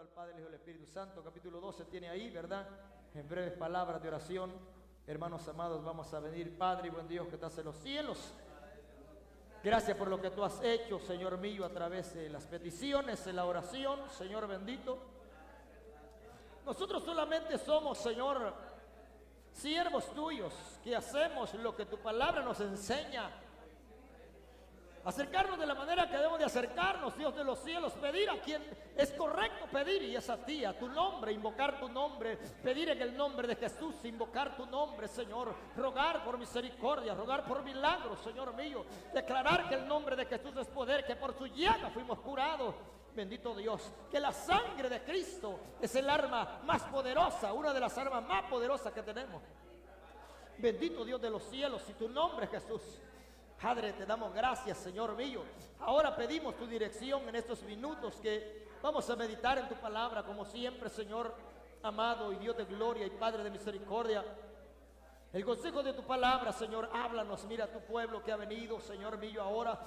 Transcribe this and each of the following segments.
al Padre, el Hijo y el Espíritu Santo. Capítulo 12 tiene ahí, ¿verdad? En breves palabras de oración. Hermanos amados, vamos a venir. Padre y buen Dios que estás en los cielos. Gracias por lo que tú has hecho, Señor mío, a través de las peticiones, de la oración, Señor bendito. Nosotros solamente somos, Señor, siervos tuyos, que hacemos lo que tu palabra nos enseña. Acercarnos de la manera que debemos de acercarnos, Dios de los cielos, pedir a quien es correcto pedir, y es a ti, a tu nombre, invocar tu nombre, pedir en el nombre de Jesús, invocar tu nombre, Señor, rogar por misericordia, rogar por milagros, Señor mío, declarar que el nombre de Jesús es poder, que por su llaga fuimos curados. Bendito Dios, que la sangre de Cristo es el arma más poderosa, una de las armas más poderosas que tenemos. Bendito Dios de los cielos, y tu nombre, Jesús. Padre, te damos gracias, Señor mío. Ahora pedimos tu dirección en estos minutos que vamos a meditar en tu palabra, como siempre, Señor amado y Dios de gloria y Padre de misericordia. El consejo de tu palabra, Señor, háblanos. Mira a tu pueblo que ha venido, Señor mío, ahora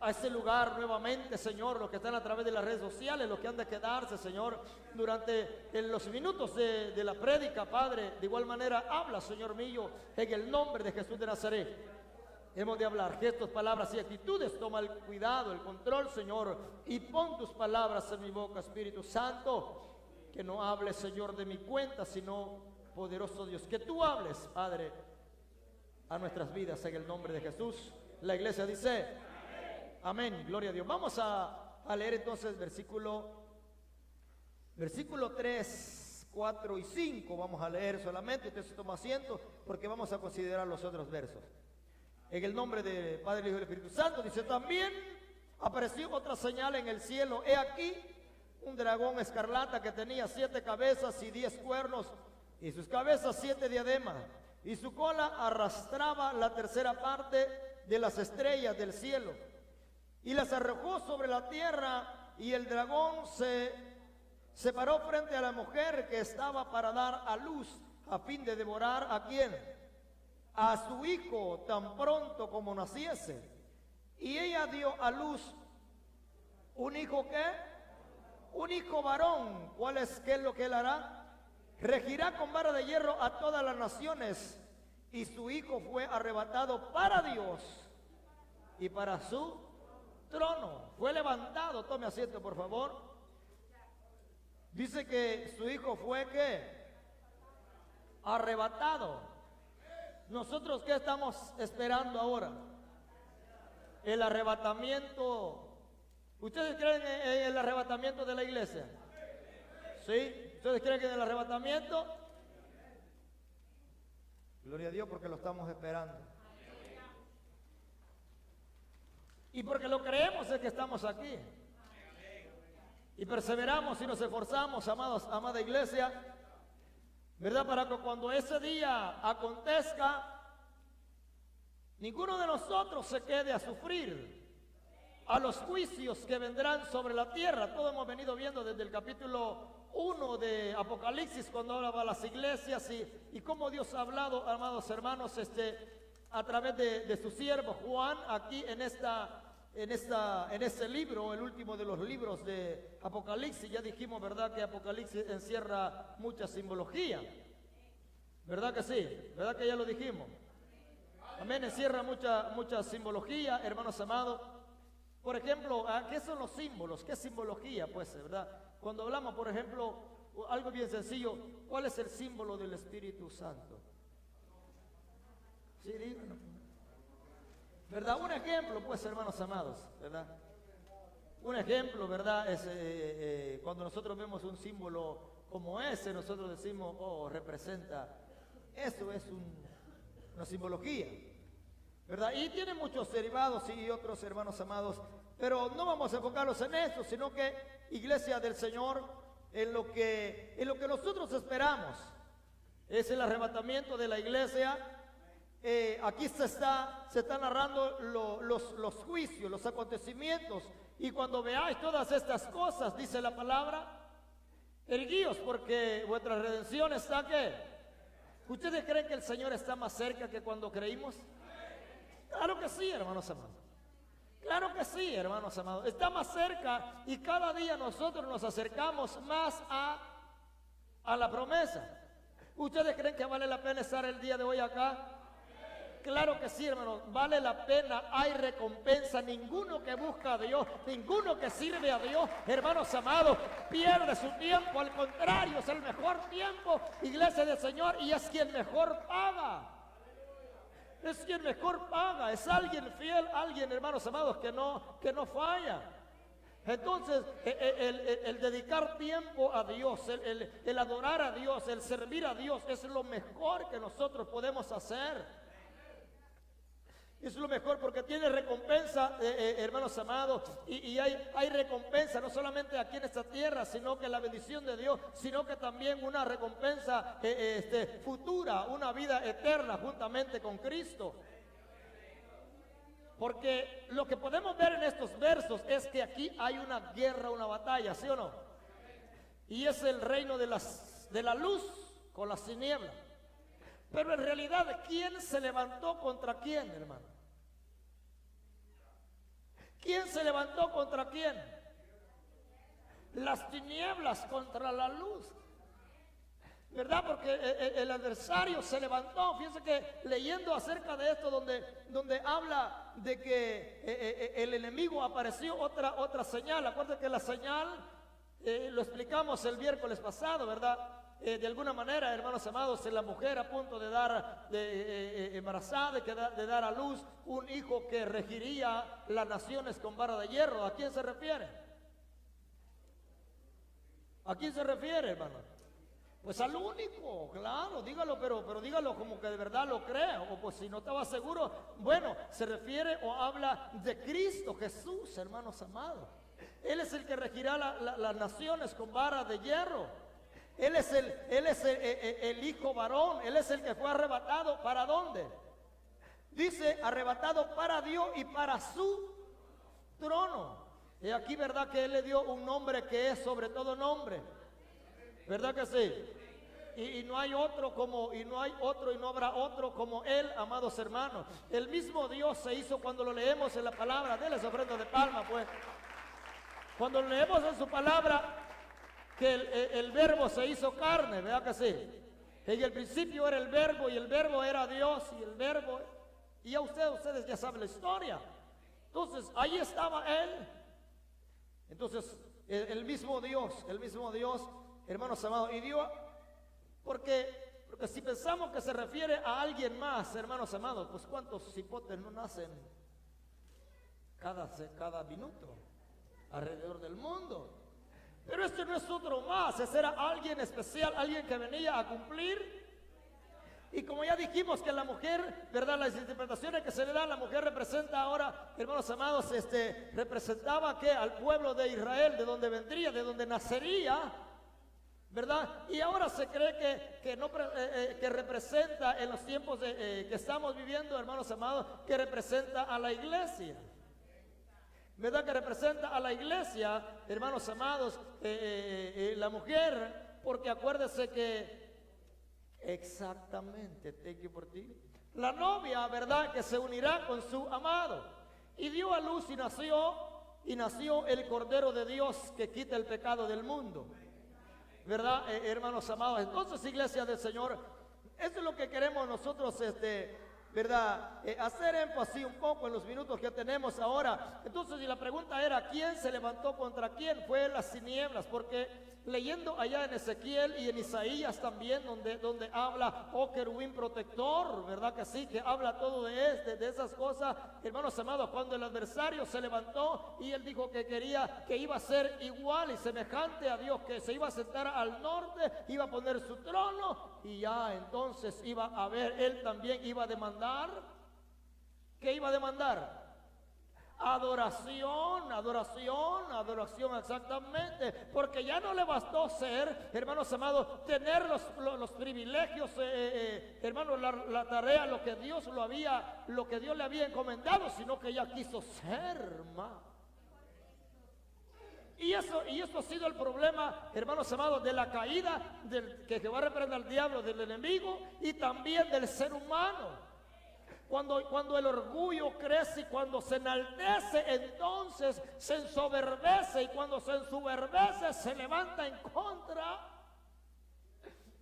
a este lugar nuevamente, Señor, los que están a través de las redes sociales, los que han de quedarse, Señor, durante los minutos de la prédica, Padre. De igual manera, habla, Señor mío, en el nombre de Jesús de Nazaret. Hemos de hablar gestos, palabras y actitudes. Toma el cuidado, el control, Señor, y pon tus palabras en mi boca, Espíritu Santo. Que no hables, Señor, de mi cuenta, sino, poderoso Dios, que tú hables, Padre, a nuestras vidas en el nombre de Jesús. La iglesia dice amén, gloria a Dios. Vamos a leer entonces versículo 3, 4 y 5. Vamos a leer solamente. Usted se toma asiento porque vamos a considerar los otros versos. En el nombre del Padre, el Hijo y el Espíritu Santo. Dice: también apareció otra señal en el cielo. He aquí un dragón escarlata que tenía 7 cabezas y 10 cuernos, y sus cabezas 7 diademas, y su cola arrastraba la tercera parte de las estrellas del cielo, y las arrojó sobre la tierra. Y el dragón se paró frente a la mujer que estaba para dar a luz, a fin de devorar ¿a quién? A su hijo tan pronto como naciese. Y ella dio a luz un hijo ¿qué? Un hijo varón. ¿Qué es lo que él hará? Regirá con vara de hierro a todas las naciones. Y su hijo fue arrebatado para Dios y para su trono. Fue levantado. Tome asiento, por favor. Dice que su hijo fue ¿qué? Arrebatado. ¿Nosotros qué estamos esperando ahora? El arrebatamiento. ¿Ustedes creen en el arrebatamiento de la iglesia? ¿Sí? ¿Ustedes creen en el arrebatamiento? Gloria a Dios, porque lo estamos esperando. Y porque lo creemos es que estamos aquí. Y perseveramos y nos esforzamos, amados, amada iglesia, ¿verdad? Para que cuando ese día acontezca, ninguno de nosotros se quede a sufrir a los juicios que vendrán sobre la tierra. Todo hemos venido viendo desde el capítulo 1 de Apocalipsis, cuando hablaba a las iglesias, y cómo Dios ha hablado, amados hermanos, a través de su siervo Juan, aquí en este libro, el último de los libros de Apocalipsis. Ya dijimos, ¿verdad?, que Apocalipsis encierra mucha simbología. ¿Verdad que sí? ¿Verdad que ya lo dijimos? Amén, encierra mucha simbología, hermanos amados. Por ejemplo, ¿qué son los símbolos? ¿Qué simbología? Pues, ¿verdad? Cuando hablamos, por ejemplo, algo bien sencillo, ¿cuál es el símbolo del Espíritu Santo? Sí, díganos. ¿Verdad? Un ejemplo, pues, hermanos amados, ¿verdad? Un ejemplo, ¿verdad? Es cuando nosotros vemos un símbolo como ese, nosotros decimos, oh, representa, eso es una simbología, ¿verdad? Y tiene muchos derivados y otros, hermanos amados, pero no vamos a enfocarnos en eso, sino que, iglesia del Señor, en lo que nosotros esperamos es el arrebatamiento de la iglesia. Aquí se está narrando los juicios, los acontecimientos, y cuando veáis todas estas cosas, dice la palabra, erguíos porque vuestra redención está ¿qué? ¿Ustedes creen que el Señor está más cerca que cuando creímos? Claro que sí, hermanos amados. Claro que sí, hermanos amados. Está más cerca y cada día nosotros nos acercamos más a la promesa. ¿Ustedes creen que vale la pena estar el día de hoy acá? Claro que sí, hermanos, vale la pena, hay recompensa. Ninguno que busca a Dios, ninguno que sirve a Dios, hermanos amados, pierde su tiempo. Al contrario, es el mejor tiempo, iglesia del Señor, y es quien mejor paga. Es quien mejor paga, es alguien fiel, alguien, hermanos amados, que no falla. Entonces, el dedicar tiempo a Dios, el adorar a Dios, el servir a Dios, es lo mejor que nosotros podemos hacer. Es lo mejor porque tiene recompensa, hermanos amados, y hay recompensa no solamente aquí en esta tierra, sino que la bendición de Dios, sino que también una recompensa futura, una vida eterna juntamente con Cristo. Porque lo que podemos ver en estos versos es que aquí hay una guerra, una batalla, ¿sí o no? Y es el reino de la luz con las tinieblas. Pero en realidad, ¿quién se levantó contra quién, hermano? ¿Quién se levantó contra quién? Las tinieblas contra la luz. ¿Verdad? Porque el adversario se levantó. Fíjense que leyendo acerca de esto, donde habla de que el enemigo apareció otra señal. Acuérdense que la señal, lo explicamos el miércoles pasado, ¿verdad? De alguna manera, hermanos amados, la mujer a punto de dar embarazada, de dar a luz un hijo que regiría las naciones con vara de hierro. ¿A quién se refiere? ¿A quién se refiere, hermano? Pues al único, claro, dígalo, pero dígalo como que de verdad lo cree, o pues si no estaba seguro, bueno, se refiere o habla de Cristo Jesús, hermanos amados. Él es el que regirá las naciones con vara de hierro. Él es el hijo varón, Él es el que fue arrebatado. ¿Para dónde? Dice, arrebatado para Dios y para su trono. Y aquí, ¿verdad? Que Él le dio un nombre que es sobre todo nombre. ¿Verdad que sí? Y no hay otro y no habrá otro como Él, amados hermanos. El mismo Dios se hizo cuando lo leemos en la palabra. Denle esa ofrenda de palma, pues. Cuando leemos en su palabra que el verbo se hizo carne, ¿verdad que sí? En el principio era el verbo y el verbo era Dios y el verbo, y ya ustedes ya saben la historia. Entonces ahí estaba Él. Entonces el mismo Dios, hermanos amados, y Dios, porque si pensamos que se refiere a alguien más, hermanos amados, pues cuántos cipotes no nacen cada minuto alrededor del mundo. Pero este no es otro más, ese era alguien especial, alguien que venía a cumplir. Y como ya dijimos que la mujer, ¿verdad? Las interpretaciones que se le dan, la mujer representa ahora, hermanos amados, representaba que al pueblo de Israel, de donde vendría, de donde nacería, ¿verdad? Y ahora se cree que representa en los tiempos que estamos viviendo, hermanos amados, que representa a la iglesia. ¿Verdad? Que representa a la iglesia, hermanos amados, la mujer, porque acuérdese que exactamente, thank you por ti, la novia, ¿verdad? Que se unirá con su amado. Y dio a luz y nació el Cordero de Dios que quita el pecado del mundo. ¿Verdad, hermanos amados? Entonces, iglesia del Señor, eso es lo que queremos nosotros, ¿verdad? Hacer énfasis un poco en los minutos que tenemos ahora. Entonces, y la pregunta era, ¿quién se levantó contra quién? Fue las tinieblas, porque leyendo allá en Ezequiel y en Isaías también, donde habla, oh querubín protector, ¿verdad que sí? Que habla todo de esas cosas, hermanos amados, cuando el adversario se levantó y él dijo que iba a ser igual y semejante a Dios, que se iba a sentar al norte, iba a poner su trono, y ya entonces iba a ver, él también iba a demandar. ¿Qué iba a demandar? Adoración exactamente, porque ya no le bastó ser, hermanos amados, tener los privilegios, hermanos, la tarea, lo que Dios le había encomendado, sino que ya quiso ser más. Y eso ha sido el problema, hermanos amados, de la caída que Jehová reprenda al diablo, del enemigo y también del ser humano. Cuando el orgullo crece y cuando se enaltece, entonces se ensoberbece, y cuando se ensoberbece se levanta en contra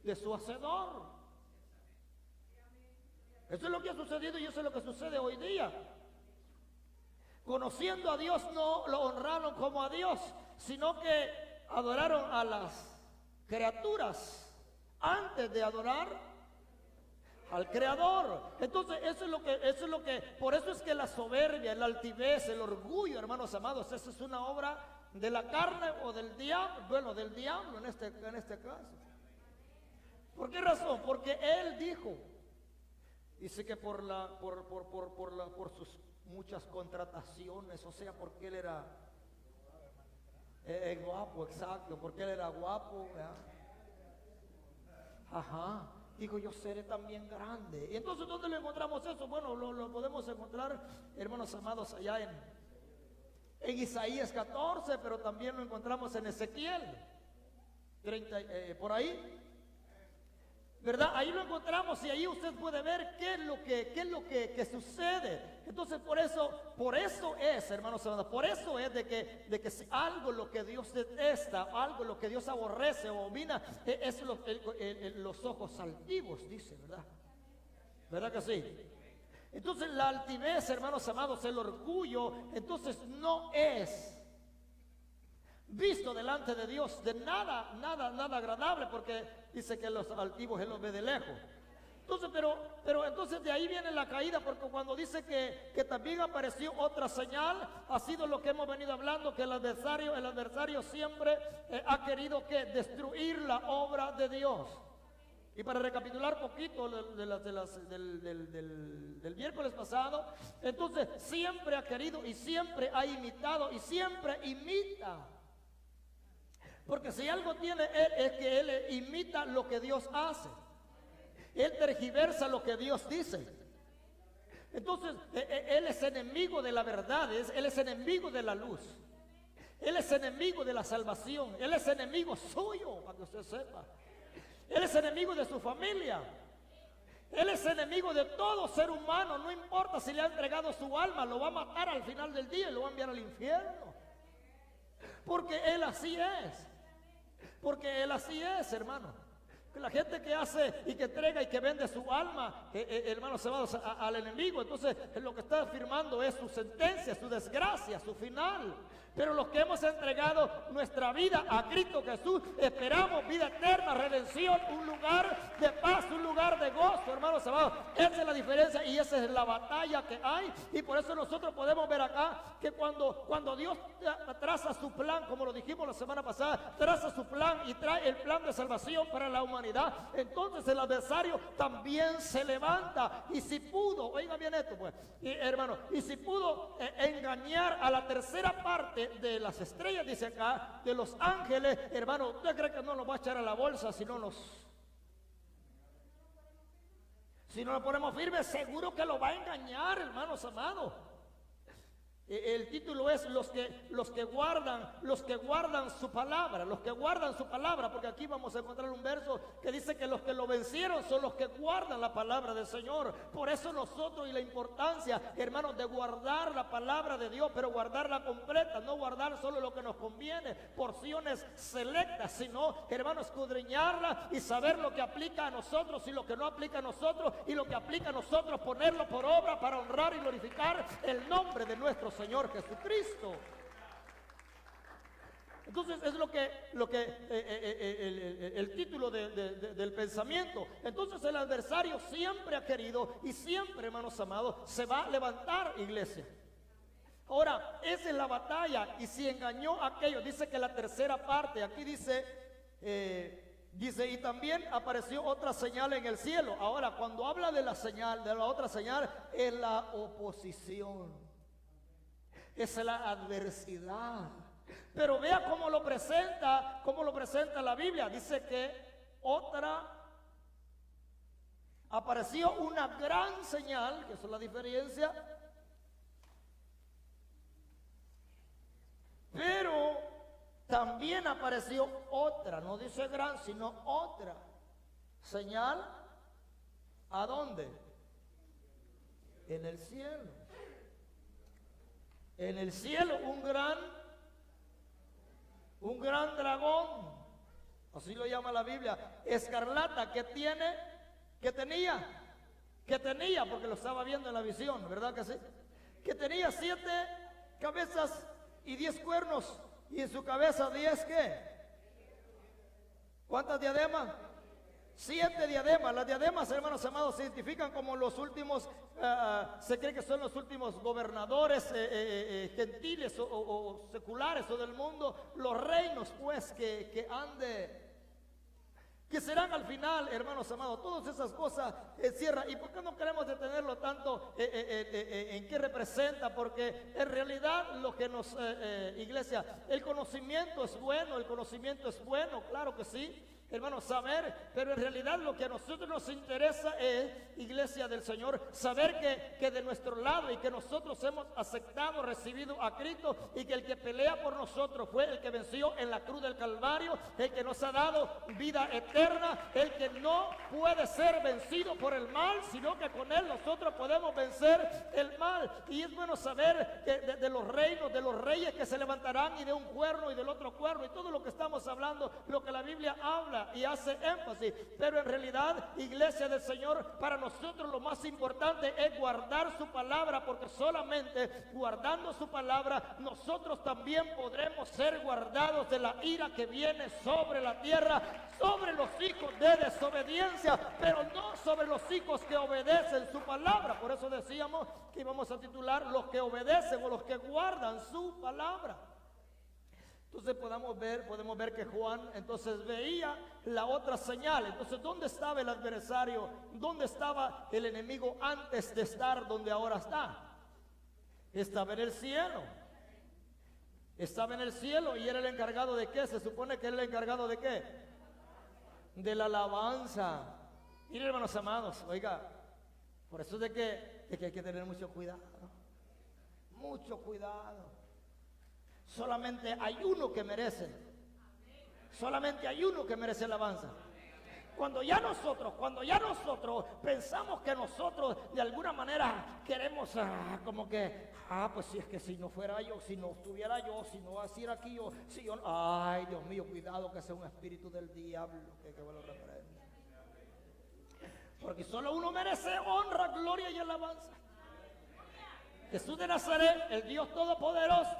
de su hacedor. Eso es lo que ha sucedido y eso es lo que sucede hoy día. Conociendo a Dios, no lo honraron como a Dios, sino que adoraron a las criaturas antes de adorar al Creador. Entonces eso es lo que, por eso es que la soberbia, la altivez, el orgullo, hermanos amados, esa es una obra de la carne o del diablo. Bueno, del diablo en este caso. ¿Por qué razón? Porque él dice que por sus muchas contrataciones, o sea, porque él era guapo, exacto, porque él era guapo, ¿verdad? Ajá. Digo, yo seré también grande. Y entonces, ¿dónde lo encontramos eso? Bueno, lo podemos encontrar, hermanos amados, allá en Isaías 14, pero también lo encontramos en Ezequiel 30, por ahí, ¿verdad? Ahí lo encontramos y ahí usted puede ver qué es lo que sucede. Entonces, por eso es, hermanos amados, por eso es de que si algo lo que Dios detesta, algo lo que Dios aborrece o abomina, es los ojos altivos, dice, ¿verdad? ¿Verdad que sí? Entonces, la altivez, hermanos amados, el orgullo, entonces no es visto delante de Dios de nada agradable, porque dice que los altivos Él los ve de lejos. Entonces, pero entonces de ahí viene la caída, porque cuando dice que también apareció otra señal, ha sido lo que hemos venido hablando, que el adversario siempre ha querido que destruir la obra de Dios. Y para recapitular poquito del miércoles pasado, entonces siempre ha querido y siempre ha imitado y siempre imita. Porque si algo tiene él es que él imita lo que Dios hace. Él tergiversa lo que Dios dice. Entonces, él es enemigo de la verdad, él es enemigo de la luz. Él es enemigo de la salvación. Él es enemigo suyo, para que usted sepa. Él es enemigo de su familia. Él es enemigo de todo ser humano. No importa si le ha entregado su alma, lo va a matar al final del día y lo va a enviar al infierno. Porque él así es. Porque él así es, hermano. La gente que hace y que entrega y que vende su alma, hermanos, se va al enemigo. Entonces lo que está afirmando es su sentencia, su desgracia, su final. Pero los que hemos entregado nuestra vida a Cristo Jesús, esperamos vida eterna, redención, un lugar de paz, un lugar de gozo, hermanos amados. Esa es la diferencia y esa es la batalla que hay. Y por eso nosotros podemos ver acá que cuando Dios traza su plan, como lo dijimos la semana pasada, traza su plan y trae el plan de salvación para la humanidad, entonces el adversario también se levanta. Y si pudo, oiga bien esto pues, hermano, y si pudo engañar a la tercera parte de las estrellas, dice acá, de los ángeles, hermano, ¿usted cree que no los va a echar a la bolsa si no nos ponemos firmes? Seguro que lo va a engañar, hermanos amados. El título es los que guardan su palabra, porque aquí vamos a encontrar un verso que dice que los que lo vencieron son los que guardan la palabra del Señor. Por eso nosotros, y la importancia, hermanos, de guardar la palabra de Dios, pero guardarla completa, no guardar solo lo que nos conviene, porciones selectas, sino, hermanos, escudriñarla y saber lo que aplica a nosotros y lo que no aplica a nosotros, y lo que aplica a nosotros ponerlo por obra para honrar y glorificar el nombre de nuestro Señor Jesucristo. Entonces es el título del pensamiento. Entonces el adversario siempre ha querido y siempre, hermanos amados, se va a levantar, iglesia. Ahora, esa es la batalla. Y si engañó a aquellos, dice que la tercera parte, aquí dice, y también apareció otra señal en el cielo. Ahora, cuando habla de la señal, de la otra señal, es la oposición. Es la adversidad. Pero vea cómo lo presenta la Biblia. Dice que apareció una gran señal, que esa es la diferencia. Pero también apareció otra, no dice gran, sino otra señal. ¿A dónde? en el cielo. En el cielo un gran dragón, así lo llama la Biblia, escarlata, que tenía, porque lo estaba viendo en la visión, ¿verdad que sí? Que tenía 7 cabezas y 10 cuernos, y en su cabeza 10, ¿qué? ¿Cuántas diademas? 7 diademas. Las diademas, hermanos amados, se identifican como los últimos, se cree que son los últimos gobernadores gentiles o seculares o del mundo, los reinos pues que serán al final, hermanos amados. Todas esas cosas cierran. ¿Y por qué no queremos detenerlo tanto en qué representa? Porque en realidad lo que nos, iglesia, el conocimiento es bueno, claro que sí, hermanos, saber, pero en realidad lo que a nosotros nos interesa es, iglesia del Señor, saber que de nuestro lado y que nosotros hemos aceptado, recibido a Cristo, y que el que pelea por nosotros fue el que venció en la cruz del Calvario, el que nos ha dado vida eterna, el que no puede ser vencido por el mal, sino que con él nosotros podemos vencer el mal. Y es bueno saber que de los reinos, de los reyes que se levantarán, y de un cuerno y del otro cuerno, y todo lo que estamos hablando, lo que la Biblia habla y hace énfasis. Pero en realidad, iglesia del Señor, para nosotros lo más importante es guardar su palabra, porque solamente guardando su palabra nosotros también podremos ser guardados de la ira que viene sobre la tierra, sobre los hijos de desobediencia, pero no sobre los hijos que obedecen su palabra. Por eso decíamos que íbamos a titular los que obedecen o los que guardan su palabra. Entonces podemos ver que Juan entonces veía la otra señal. Entonces, ¿dónde estaba el adversario? ¿Dónde estaba el enemigo antes de estar donde ahora está? Estaba en el cielo. Estaba en el cielo y era el encargado de ¿qué? Se supone que era el encargado de ¿qué? De la alabanza. Miren, hermanos amados, oiga, por eso es de que hay que tener mucho cuidado. Mucho cuidado. Solamente hay uno que merece. Solamente hay uno que merece alabanza. Cuando ya nosotros pensamos que nosotros de alguna manera queremos como que, pues si es que si no fuera yo, si no estuviera yo, si no así era aquí yo, si yo, ay Dios mío, cuidado que sea un espíritu del diablo que me lo reprenda. Porque solo uno merece honra, gloria y alabanza. Jesús de Nazaret, el Dios Todopoderoso.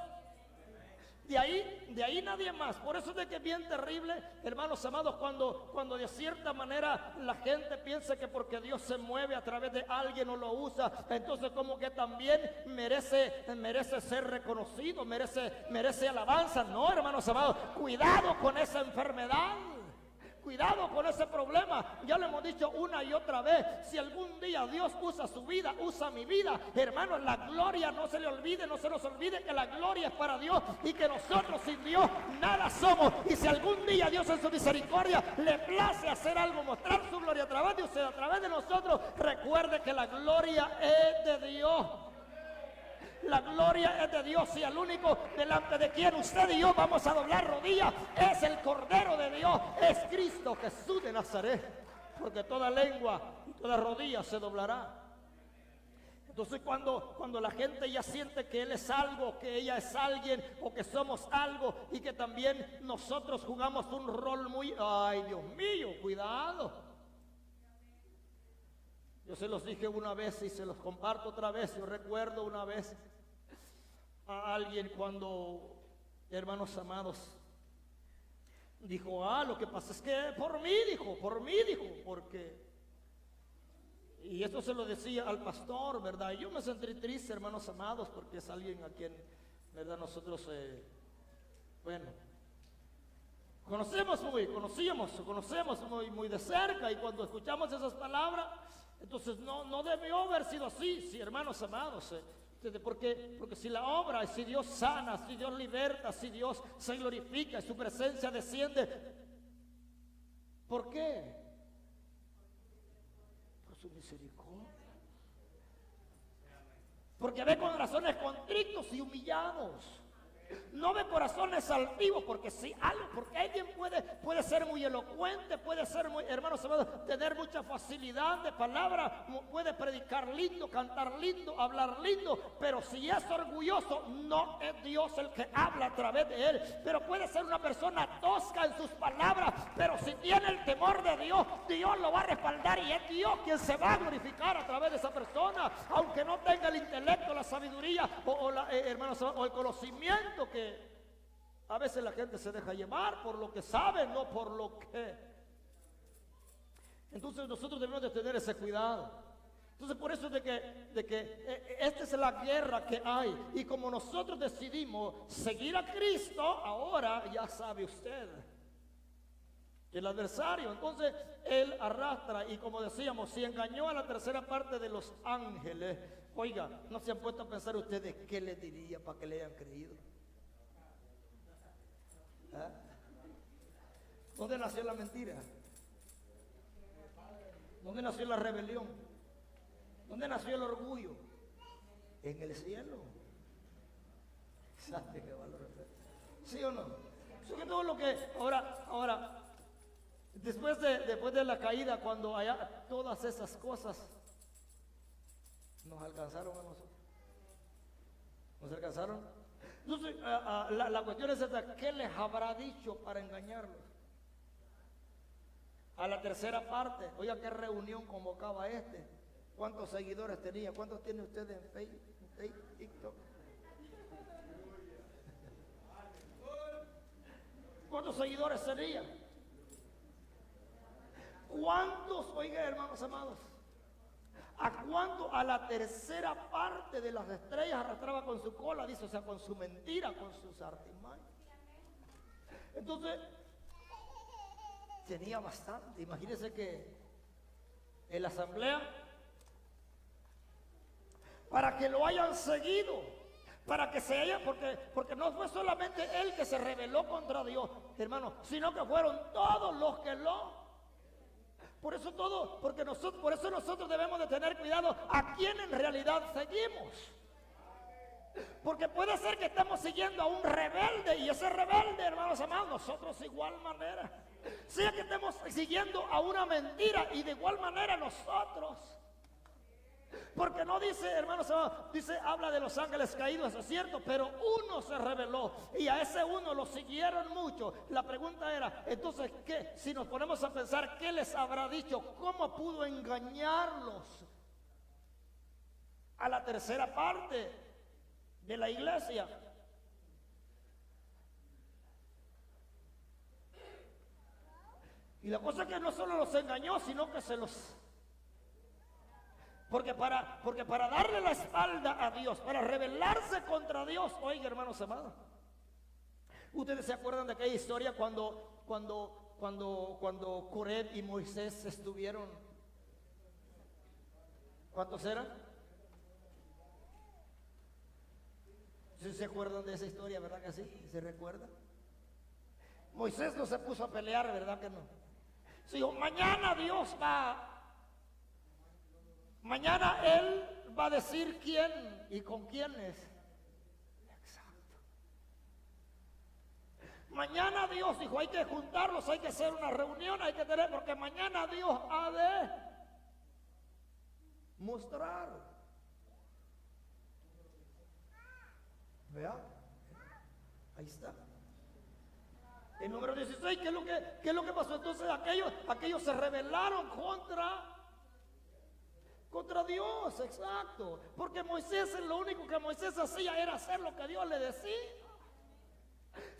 De ahí nadie más. Por eso es de que es bien terrible, hermanos amados, cuando de cierta manera la gente piensa que porque Dios se mueve a través de alguien o lo usa, entonces como que también merece ser reconocido, merece alabanza. No, hermanos amados, cuidado con esa enfermedad. Cuidado con ese problema. Ya lo hemos dicho una y otra vez. Si algún día Dios usa su vida, usa mi vida, hermanos, la gloria no se le olvide, no se nos olvide que la gloria es para Dios y que nosotros sin Dios nada somos. Y si algún día Dios en su misericordia le place hacer algo, mostrar su gloria a través de usted, a través de nosotros, recuerde que la gloria es de Dios. La gloria es de Dios, y el único delante de quien usted y yo vamos a doblar rodillas es el Cordero de Dios, es Cristo Jesús de Nazaret, porque toda lengua y toda rodilla se doblará. Entonces cuando la gente ya siente que él es algo, que ella es alguien o que somos algo y que también nosotros jugamos un rol muy, ay Dios mío, cuidado. Yo se los dije una vez y se los comparto otra vez. Yo recuerdo una vez a alguien cuando, hermanos amados, dijo, lo que pasa es que por mí dijo, porque, y esto se lo decía al pastor, ¿verdad? Y yo me sentí triste, hermanos amados, porque es alguien a quien, ¿verdad? Nosotros, conocemos muy de cerca, y cuando escuchamos esas palabras, entonces no debió haber sido así, sí, hermanos amados, porque si la obra, si Dios sana, si Dios liberta, si Dios se glorifica, su presencia desciende, ¿por qué? Por su misericordia. Porque ve corazones contritos y humillados. No de corazones altivos, porque si algo, porque alguien puede ser muy elocuente, puede ser muy, hermanos, tener mucha facilidad de palabra, puede predicar lindo, cantar lindo, hablar lindo, pero si es orgulloso, no es Dios el que habla a través de él. Pero puede ser una persona tosca en sus palabras, pero si tiene el temor de Dios, Dios lo va a respaldar y es Dios quien se va a glorificar a través de esa persona, aunque no tenga el intelecto, la sabiduría hermanos, o el conocimiento, que a veces la gente se deja llevar por lo que sabe, no por lo que. Entonces nosotros debemos de tener ese cuidado. Entonces por eso de que esta es la guerra que hay, y como nosotros decidimos seguir a Cristo, ahora ya sabe usted que el adversario, entonces él arrastra, y como decíamos, si engañó a la tercera parte de los ángeles, oiga, ¿no se han puesto a pensar ustedes qué les diría para que le hayan creído? ¿Ah? ¿Dónde nació la mentira? ¿Dónde nació la rebelión? ¿Dónde nació el orgullo? En el cielo. ¿Sabe qué valor? ¿Sí o no? Sobre todo lo que ahora, después de la caída, cuando haya todas esas cosas nos alcanzaron a nosotros. ¿Nos alcanzaron? Entonces, la cuestión es esta: ¿qué les habrá dicho para engañarlos? A la tercera parte, oiga, ¿qué reunión convocaba este? ¿Cuántos seguidores tenía? ¿Cuántos tiene usted en Facebook, TikTok? ¿Cuántos seguidores tenía? ¿Cuántos, oiga, hermanos amados, a cuánto a la tercera parte de las estrellas arrastraba con su cola? Dice, o sea, con su mentira, con sus artimañas. Entonces, tenía bastante. Imagínense que en la asamblea, para que lo hayan seguido, para que se haya, porque no fue solamente él que se rebeló contra Dios, hermano, sino que fueron todos los que por eso nosotros debemos de tener cuidado a quién en realidad seguimos. Porque puede ser que estemos siguiendo a un rebelde, y ese rebelde, hermanos amados, nosotros de igual manera. Sea que estemos siguiendo a una mentira, y de igual manera nosotros. Porque no dice, hermanos, habla de los ángeles caídos, eso es cierto, pero uno se rebeló y a ese uno lo siguieron mucho. La pregunta era, entonces, ¿qué? Si nos ponemos a pensar, ¿qué les habrá dicho? ¿Cómo pudo engañarlos a la tercera parte de la iglesia? Y la cosa es que no solo los engañó, sino que se los... Porque para darle la espalda a Dios, para rebelarse contra Dios, oiga, hermanos amados, ustedes se acuerdan de aquella historia cuando Coré y Moisés estuvieron, ¿cuántos eran? ¿Sí se acuerdan de esa historia, verdad que sí? ¿Se recuerdan? Moisés no se puso a pelear, ¿verdad que no? Dijo, mañana él va a decir quién y con quiénes. Exacto. Mañana Dios dijo, hay que juntarlos, hay que hacer una reunión, hay que tener, porque mañana Dios ha de mostrar. Vea, ahí está. El número 16, ¿qué es lo que pasó? Entonces aquellos se rebelaron contra Dios, exacto. Porque Moisés, lo único que Moisés hacía era hacer lo que Dios le decía.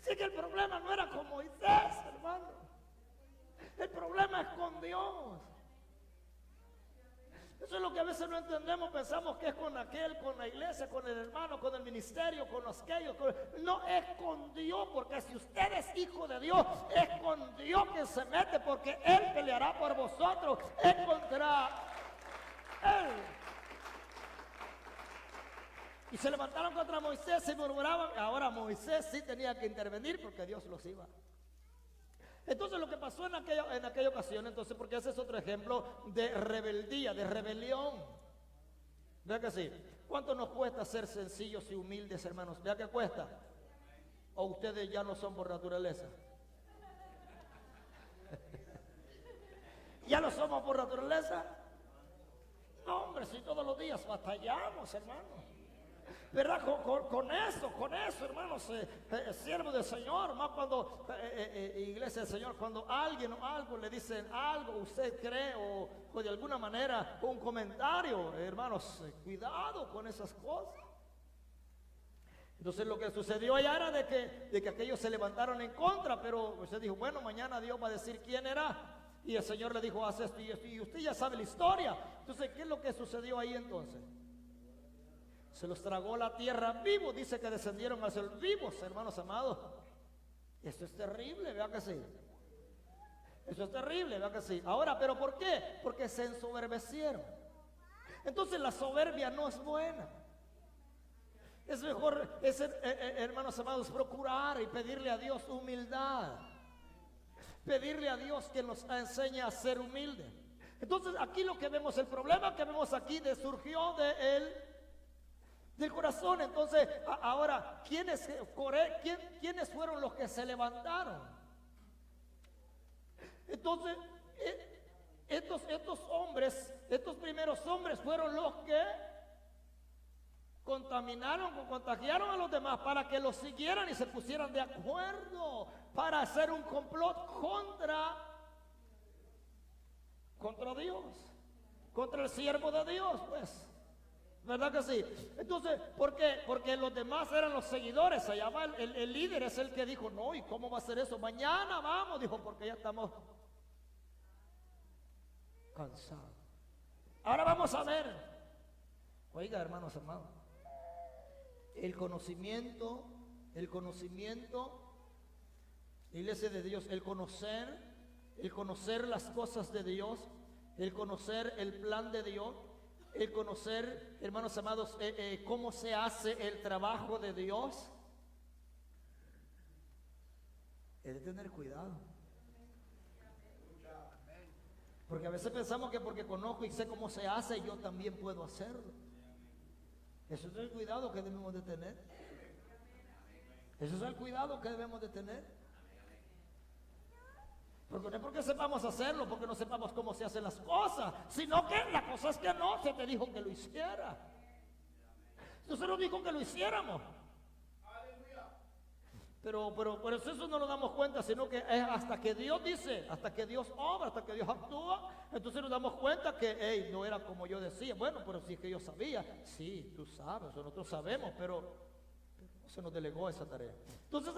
Así que el problema no era con Moisés, hermano. El problema es con Dios. Eso es lo que a veces no entendemos, pensamos que es con aquel, con la iglesia, con el hermano, con el ministerio, con los aquellos. No, es con Dios, porque si usted es hijo de Dios, es con Dios que se mete, porque Él peleará por vosotros, es contra Él. Y se levantaron contra Moisés y murmuraban. Ahora Moisés sí tenía que intervenir porque Dios los iba. Entonces lo que pasó en aquella ocasión, entonces, porque ese es otro ejemplo de rebeldía, de rebelión. Vea que sí. ¿Cuánto nos cuesta ser sencillos y humildes, hermanos? Vea que cuesta. ¿O ustedes ya no son por naturaleza? ¿Ya no somos por naturaleza? No, hombre, si todos los días batallamos, hermano. ¿Verdad? Con eso, hermanos, siervo del Señor, más cuando, iglesia del Señor, cuando alguien o algo le dicen algo, usted cree o de alguna manera un comentario, hermanos, cuidado con esas cosas. Entonces lo que sucedió allá era de que aquellos se levantaron en contra, pero usted dijo, bueno, mañana Dios va a decir quién era. Y el Señor le dijo, haz esto y esto, y usted ya sabe la historia. Entonces, ¿qué es lo que sucedió ahí entonces? Se los tragó la tierra vivos, dice que descendieron a ser vivos, hermanos amados. Esto es terrible, vea que sí. Eso es terrible, vea que sí. Ahora, ¿pero por qué? Porque se ensoberbecieron. Entonces la soberbia no es buena. Es mejor, hermanos amados, procurar y pedirle a Dios humildad. Pedirle a Dios que nos enseñe a ser humildes. Entonces aquí lo que vemos, el problema que vemos aquí surgió del corazón. Entonces ahora, ¿quiénes fueron los que se levantaron? Entonces estos hombres, estos primeros hombres fueron los que contagiaron a los demás para que los siguieran y se pusieran de acuerdo para hacer un complot contra Dios, contra el siervo de Dios, pues. ¿Verdad que sí? Entonces, ¿por qué? Porque los demás eran los seguidores. Se llama el líder, es el que dijo, no, ¿y cómo va a ser eso? Mañana vamos, dijo, porque ya estamos cansados. Ahora vamos a ver. Oiga, hermanos, el conocimiento, iglesia de Dios, el conocer las cosas de Dios, el conocer el plan de Dios, el conocer, hermanos amados, cómo se hace el trabajo de Dios, es de tener cuidado. Porque a veces pensamos que porque conozco y sé cómo se hace, yo también puedo hacerlo. Eso es el cuidado que debemos de tener. Eso es el cuidado que debemos de tener. Porque no es porque sepamos hacerlo, porque no sepamos cómo se hacen las cosas, sino que la cosa es que no se te dijo que lo hiciera. No se nos dijo que lo hiciéramos. Pero por eso no nos damos cuenta, sino que es hasta que Dios dice, hasta que Dios obra, hasta que Dios actúa, entonces nos damos cuenta que no era como yo decía. Bueno, pero si es que yo sabía, sí, tú sabes, o nosotros sabemos, pero no se nos delegó esa tarea. Entonces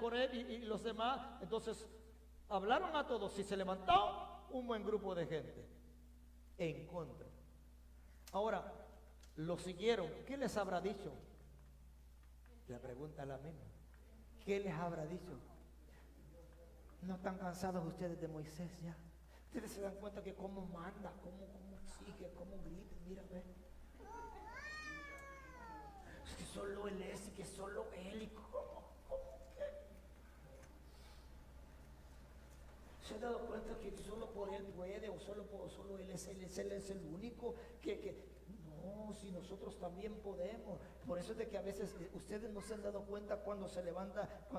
Coré y los demás, entonces hablaron a todos y se levantó un buen grupo de gente en contra. Ahora, lo siguieron, ¿qué les habrá dicho? La pregunta es la misma. ¿Qué les habrá dicho? ¿No están cansados ustedes de Moisés ya? Ustedes se dan cuenta que cómo manda, cómo exige, cómo grita, mira, ve. Es que solo él es y que solo él y cómo que. ¿Se han dado cuenta que solo por él puede o solo él es el único que no, si nosotros también podemos? Por eso es de que a veces ustedes no se han dado cuenta cuando se levanta un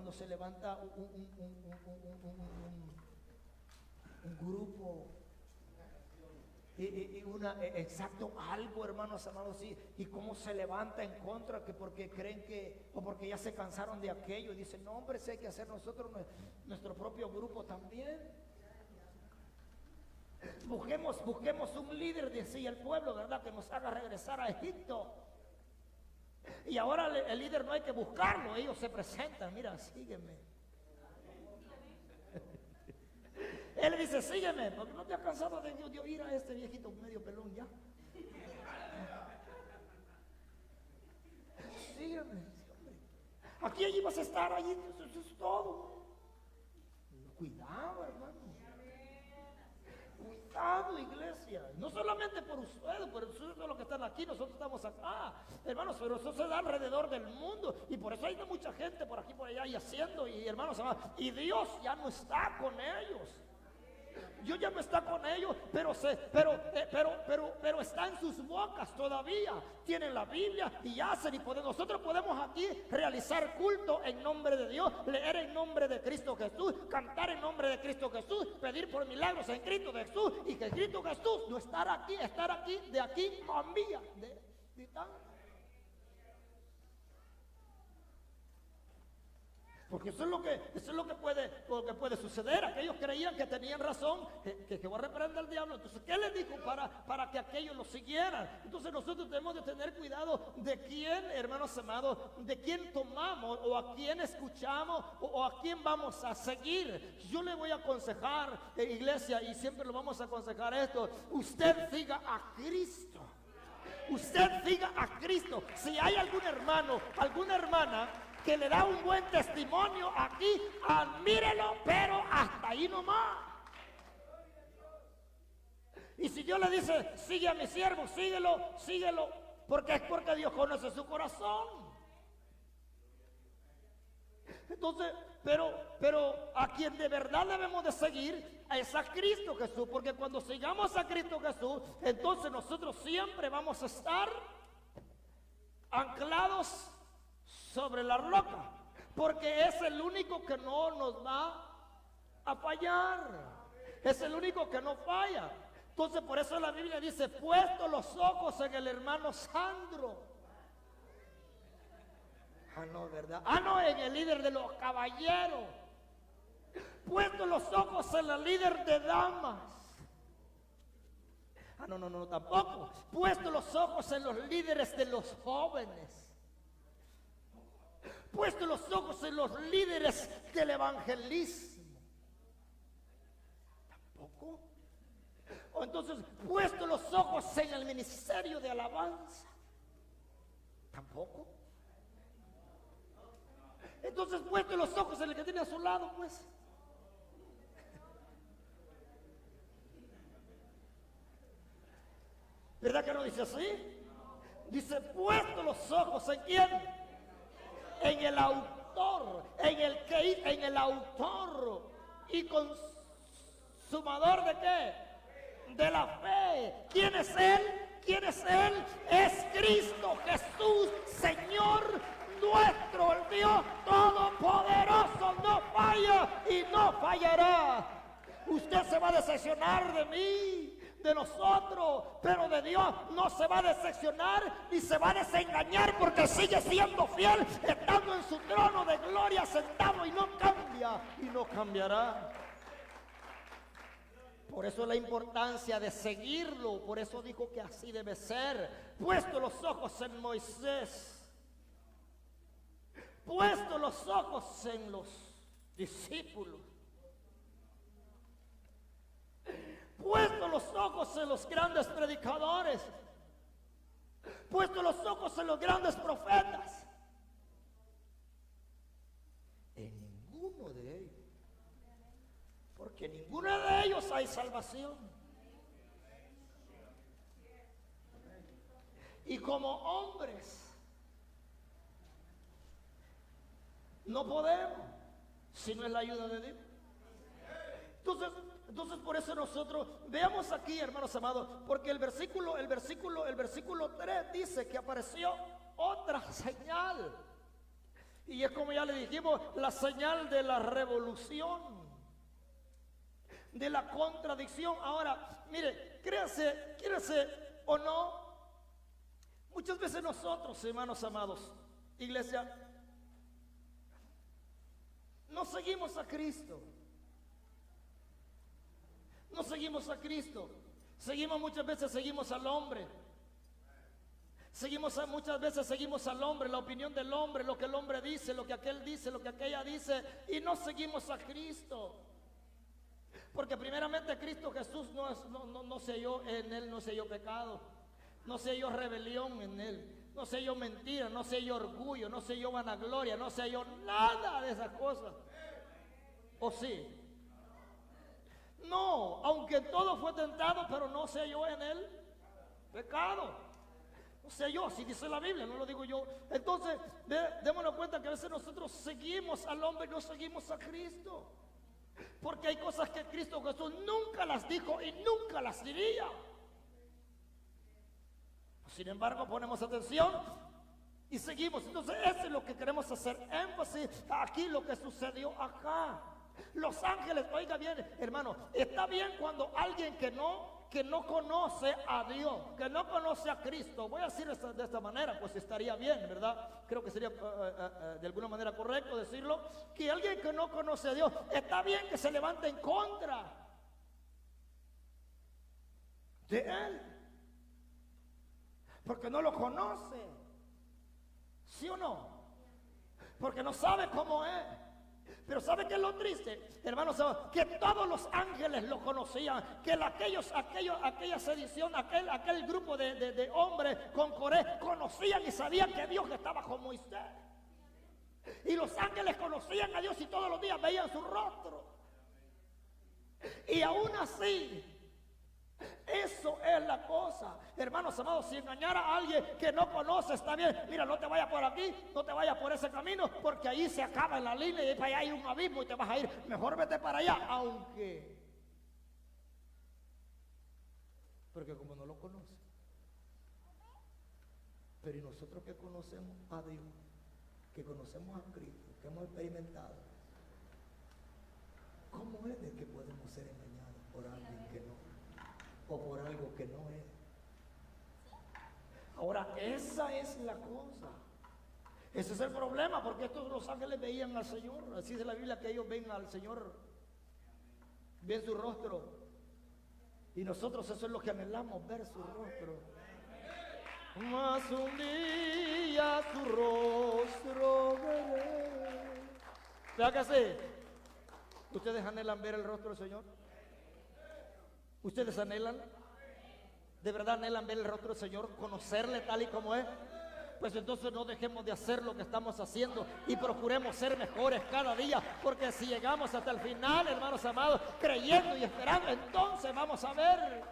grupo exacto, algo, hermanos amados, y cómo se levanta en contra, que porque creen que, o porque ya se cansaron de aquello, y dicen, no, hombre, si hay que hacer nosotros nuestro propio grupo también. Busquemos un líder, decía el pueblo, ¿verdad?, que nos haga regresar a Egipto. Y ahora el líder no hay que buscarlo, ellos se presentan, mira, sígueme. Él dice, sígueme, porque no te has cansado de oír a este viejito medio pelón ya. Sígueme. Aquí allí vas a estar, allí, eso es todo. Cuidado, hermano. Cuidado, iglesia. No solamente por ustedes, por ustedes los que están aquí, nosotros estamos acá, hermanos, pero eso se da alrededor del mundo. Y por eso hay mucha gente por aquí, por allá y haciendo, y hermanos, y Dios ya no está con ellos. Dios ya no está con ellos, pero está en sus bocas todavía. Tienen la Biblia y hacen, y nosotros podemos aquí realizar culto en nombre de Dios, leer en nombre de Cristo Jesús, cantar en nombre de Cristo Jesús, pedir por milagros en Cristo Jesús, y que Cristo Jesús no estar aquí, de aquí cambia de tanto. Porque eso es lo que puede suceder. Aquellos creían que tenían razón, que va a reprender al diablo. Entonces, ¿qué les dijo para que aquellos lo siguieran? Entonces nosotros tenemos de tener cuidado de quién, hermanos amados, de quién tomamos, o a quién escuchamos, o a quién vamos a seguir. Yo le voy a aconsejar, iglesia, y siempre lo vamos a aconsejar esto: usted siga a Cristo. Usted siga a Cristo. Si hay algún hermano, alguna hermana que le da un buen testimonio aquí, admírelo, pero hasta ahí nomás. Y si Dios le dice, sigue a mi siervo, síguelo, porque Dios conoce su corazón. Entonces, pero a quien de verdad debemos de seguir es a Cristo Jesús, porque cuando sigamos a Cristo Jesús, entonces nosotros siempre vamos a estar anclados sobre la roca, porque es el único que no nos va a fallar, es el único que no falla. Entonces por eso la Biblia dice, puesto los ojos en el hermano Sandro, no, ¿verdad? No, en el líder de los caballeros, puesto los ojos en la líder de damas, no, tampoco, puesto los ojos en los líderes de los jóvenes, puesto los ojos en los líderes del evangelismo, tampoco. O entonces, puesto los ojos en el ministerio de alabanza, tampoco. Entonces, puesto los ojos en el que tiene a su lado, pues. ¿Verdad que no dice así? Dice, puesto los ojos en quién. En el autor, en el autor y consumador de qué? De la fe. ¿Quién es él? ¿Quién es él? Es Cristo Jesús, Señor nuestro, el Dios Todopoderoso. No falla y no fallará. Usted se va a decepcionar de mí, de nosotros, pero de Dios no se va a decepcionar ni se va a desengañar, porque sigue siendo fiel, estando en su trono de gloria sentado, y no cambia y no cambiará. Por eso la importancia de seguirlo. Por eso dijo que así debe ser. Puesto los ojos en Moisés, puesto los ojos en los discípulos, puesto los ojos en los grandes predicadores, puesto los ojos en los grandes profetas, en ninguno de ellos, porque en ninguno de ellos hay salvación. Y como hombres no podemos si no es la ayuda de Dios. Entonces por eso nosotros veamos aquí, hermanos amados, porque el versículo 3 dice que apareció otra señal, y es como ya le dijimos, la señal de la revolución, de la contradicción. Ahora, mire, créase o no, muchas veces nosotros, hermanos amados, iglesia, no seguimos a Cristo. No seguimos a Cristo. Muchas veces seguimos al hombre. Muchas veces seguimos al hombre, la opinión del hombre, lo que el hombre dice, lo que aquel dice, lo que aquella dice, y no seguimos a Cristo. Porque primeramente Cristo Jesús no se halló en él, no se halló pecado, no se halló rebelión en él, no se halló mentira, no se halló orgullo, no se halló vanagloria, no se halló nada de esas cosas. ¿O sí? No, aunque todo fue tentado, pero no se halló en él pecado. No se halló, así dice la Biblia, no lo digo yo. Entonces, démonos cuenta que a veces nosotros seguimos al hombre y no seguimos a Cristo. Porque hay cosas que Cristo Jesús nunca las dijo y nunca las diría. Sin embargo, ponemos atención y seguimos. Entonces, eso es lo que queremos hacer énfasis aquí, lo que sucedió acá. Los ángeles, oiga bien, hermano, está bien cuando alguien que no conoce a Dios, que no conoce a Cristo, voy a decir de esta manera, pues estaría bien, ¿verdad? Creo que sería de alguna manera correcto decirlo, que alguien que no conoce a Dios, está bien que se levante en contra de Él, porque no lo conoce, ¿sí o no? Porque no sabe cómo es. Pero ¿sabe qué es lo triste, hermanos? Que todos los ángeles lo conocían, que aquella sedición, aquel grupo de hombres con Coré conocían y sabían que Dios estaba con Moisés. Y los ángeles conocían a Dios y todos los días veían su rostro. Y aún así, eso es la cosa, hermanos amados. Si engañar a alguien que no conoce, está bien. Mira, no te vayas por aquí, no te vayas por ese camino, porque ahí se acaba la línea y ahí para allá hay un abismo y te vas a ir. Mejor vete para allá, porque como no lo conoce. Pero y nosotros que conocemos a Dios, que conocemos a Cristo, que hemos experimentado, ¿cómo es de que podemos ser engañados por alguien que no? O por algo que no es. Ahora, esa es la cosa. Ese es el problema, porque estos los ángeles veían al Señor. Así dice la Biblia, que ellos ven al Señor, ven su rostro. Y nosotros eso es lo que anhelamos, ver su rostro. Más un día su rostro veré. ¿Verdad que sí? ¿Ustedes anhelan ver el rostro del Señor? ¿Ustedes anhelan? ¿De verdad anhelan ver el rostro del Señor? ¿Conocerle tal y como es? Pues entonces no dejemos de hacer lo que estamos haciendo y procuremos ser mejores cada día, porque si llegamos hasta el final, hermanos amados, creyendo y esperando, entonces vamos a ver.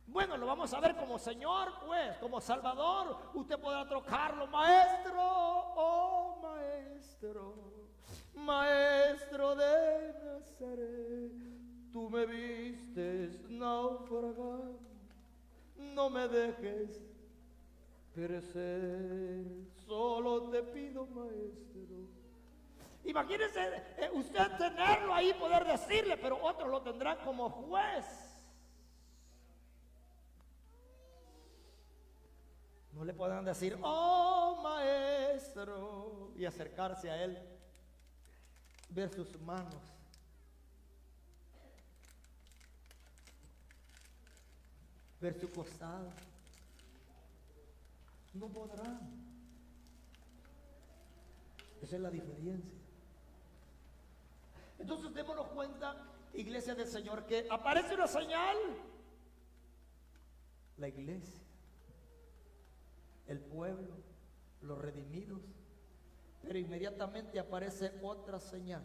Bueno, lo vamos a ver como Señor, pues, como Salvador. Usted podrá trocarlo, maestro, oh maestro, maestro de Nazaret. Tú me vistes naufragar, no me dejes perecer, solo te pido, maestro. Imagínense usted tenerlo ahí, poder decirle, pero otros lo tendrán como juez. No le puedan decir, oh maestro, y acercarse a él, ver sus manos, ver su costado. No podrán. Esa es la diferencia. Entonces démonos cuenta, iglesia del Señor, que aparece una señal. La iglesia, el pueblo, los redimidos. Pero inmediatamente aparece otra señal.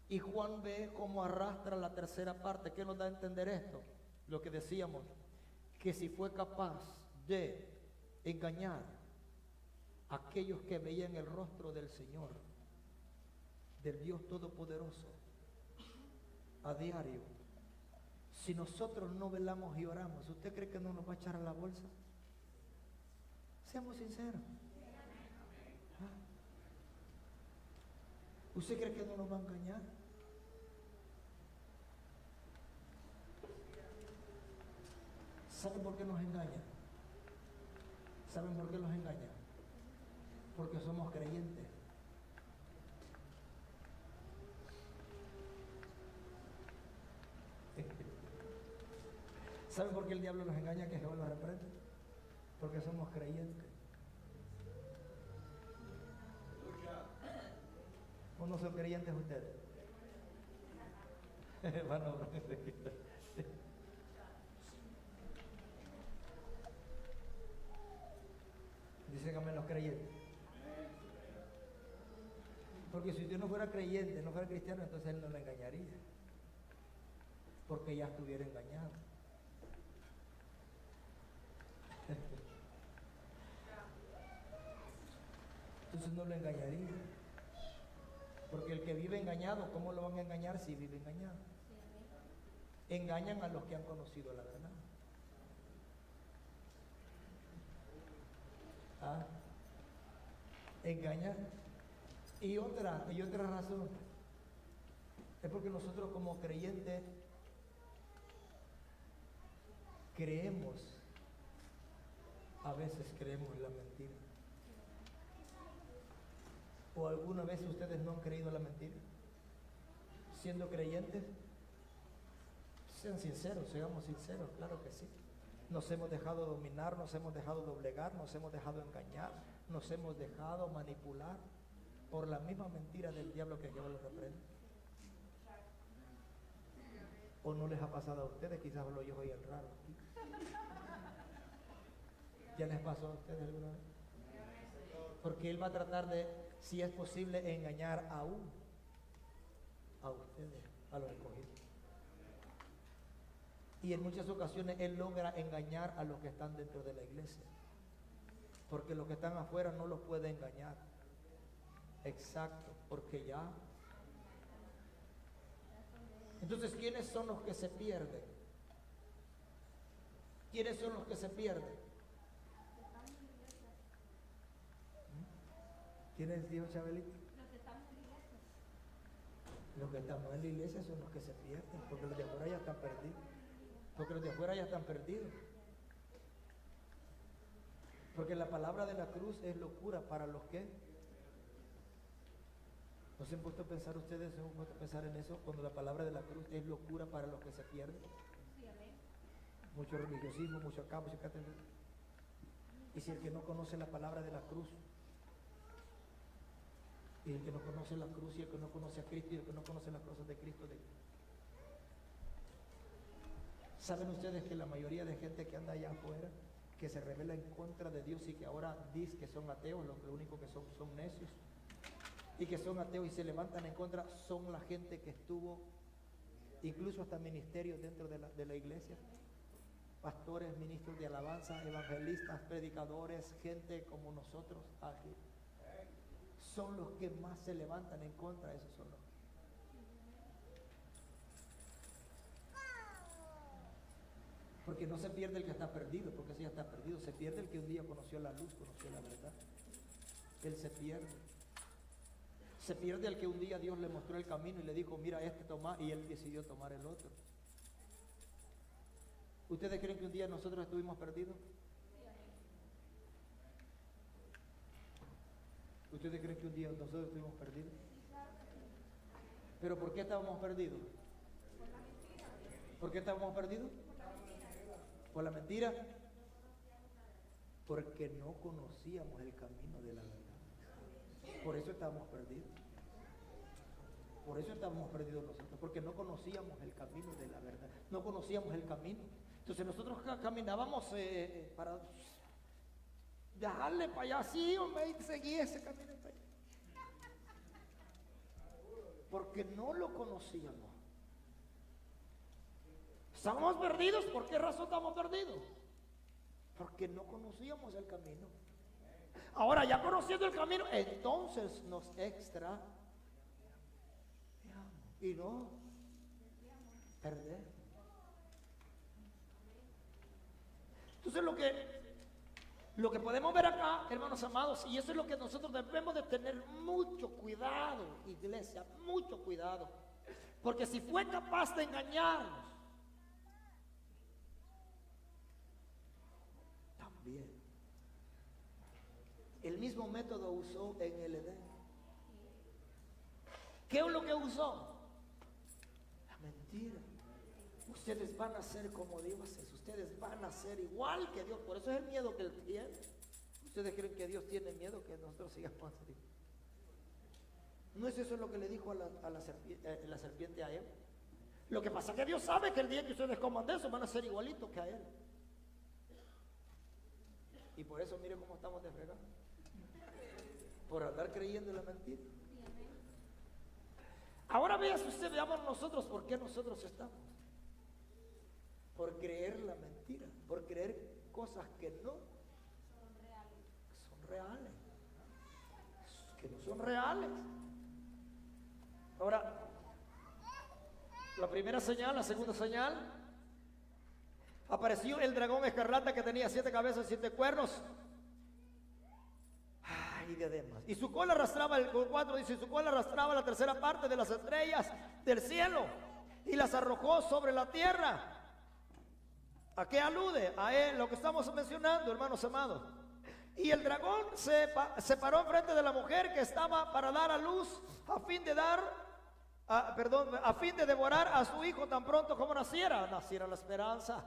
Y Juan ve cómo arrastra la tercera parte. ¿Qué nos da a entender esto? Lo que decíamos, que si fue capaz de engañar a aquellos que veían el rostro del Señor, del Dios Todopoderoso, a diario, si nosotros no velamos y oramos, ¿usted cree que no nos va a echar a la bolsa? Seamos sinceros. ¿Ah? ¿Usted cree que no nos va a engañar? ¿Saben por qué nos engañan? ¿Saben por qué los engañan? Porque somos creyentes. ¿Saben por qué el diablo nos engaña, que Jehová los reprende? Porque somos creyentes. ¿O no son creyentes ustedes? Bueno, dicen amén los creyentes. Porque si usted no fuera creyente, no fuera cristiano, entonces él no le engañaría. Porque ya estuviera engañado. Entonces no lo engañaría. Porque el que vive engañado, ¿cómo lo van a engañar si vive engañado? Engañan a los que han conocido la verdad. ¿Ah? Engañan. Y otra razón es porque nosotros como creyentes a veces creemos la mentira. ¿O alguna vez ustedes no han creído la mentira? Siendo creyentes, sean sinceros, seamos sinceros, claro que sí. Nos hemos dejado dominar, nos hemos dejado doblegar, nos hemos dejado engañar, nos hemos dejado manipular por la misma mentira del diablo que Jehová los reprende. ¿O no les ha pasado a ustedes? Quizás lo yo oí el raro. ¿Ya les pasó a ustedes alguna vez? Porque Él va a tratar de, si es posible, engañar aún a ustedes, a los escogidos. Y en muchas ocasiones Él logra engañar a los que están dentro de la iglesia. Porque los que están afuera no los puede engañar. Exacto, porque ya. Entonces, ¿quiénes son los que se pierden? ¿Quiénes son los que se pierden? ¿Quiénes dijo Chabelito? Los que estamos en la iglesia son los que se pierden, porque los de afuera ya están perdidos. Porque los de afuera ya están perdidos. Porque la palabra de la cruz es locura para los que ¿no se han puesto a pensar ustedes, se han puesto a pensar en eso? Cuando la palabra de la cruz es locura para los que se pierden. Mucho religiosismo, mucho acá, mucho acá. Y si el que no conoce la palabra de la cruz, y el que no conoce la cruz, y el que no conoce a Cristo, y el que no conoce las cosas de Cristo, ¿saben ustedes que la mayoría de gente que anda allá afuera, que se revela en contra de Dios y que ahora dice que son ateos, lo único que son necios? Y que son ateos y se levantan en contra, son la gente que estuvo incluso hasta ministerios dentro de la iglesia, pastores, ministros de alabanza, evangelistas, predicadores, gente como nosotros aquí, son los que más se levantan en contra. Esos son los porque no se pierde el que está perdido, porque si ya está perdido, se pierde el que un día conoció la luz, conoció la verdad. Él se pierde. Se pierde al que un día Dios le mostró el camino y le dijo, mira, toma, y él decidió tomar el otro. ¿Ustedes creen que un día nosotros estuvimos perdidos? ¿Ustedes creen que un día nosotros estuvimos perdidos? ¿Pero por qué estábamos perdidos? ¿Por qué estábamos perdidos? ¿Por la mentira? Porque no conocíamos el camino de la verdad. Por eso estábamos perdidos. Por eso estábamos perdidos nosotros, porque no conocíamos el camino de la verdad. No conocíamos el camino. Entonces nosotros caminábamos para dejarle para allá, sí, hombre, y seguí ese camino para allá. Porque no lo conocíamos. ¿Estábamos perdidos? ¿Por qué razón estamos perdidos? Porque no conocíamos el camino. Ahora, ya conociendo el camino, entonces nos extraviamos y no perder. Entonces lo que podemos ver acá, hermanos amados, y eso es lo que nosotros debemos de tener mucho cuidado, iglesia, mucho cuidado. Porque si fue capaz de engañarnos, también el mismo método usó en el Edén. ¿Qué es lo que usó? La mentira. Ustedes van a ser como dioses, ustedes van a ser igual que Dios. Por eso es el miedo que Él tiene. ¿Ustedes creen que Dios tiene miedo que nosotros sigamos así? ¿No es eso lo que le dijo a la serpiente a Eva? Lo que pasa es que Dios sabe que el día que ustedes coman de eso van a ser igualitos que a Él. Y por eso miren cómo estamos desfregados. Por andar creyendo en la mentira. Ahora véase usted, veamos nosotros por qué nosotros estamos. Por creer la mentira, por creer cosas que no son reales, que no son reales. Ahora, la primera señal, la segunda señal, apareció el dragón escarlata que tenía 7 cabezas y 7 cuernos. Ay, diademas. Y su cola arrastraba, el 4 dice, su cola arrastraba la tercera parte de las estrellas del cielo y las arrojó sobre la tierra. ¿A qué alude? A él, lo que estamos mencionando, hermanos amados. Y el dragón se paró enfrente de la mujer que estaba para dar a luz a fin de a fin de devorar a su hijo tan pronto como naciera la esperanza.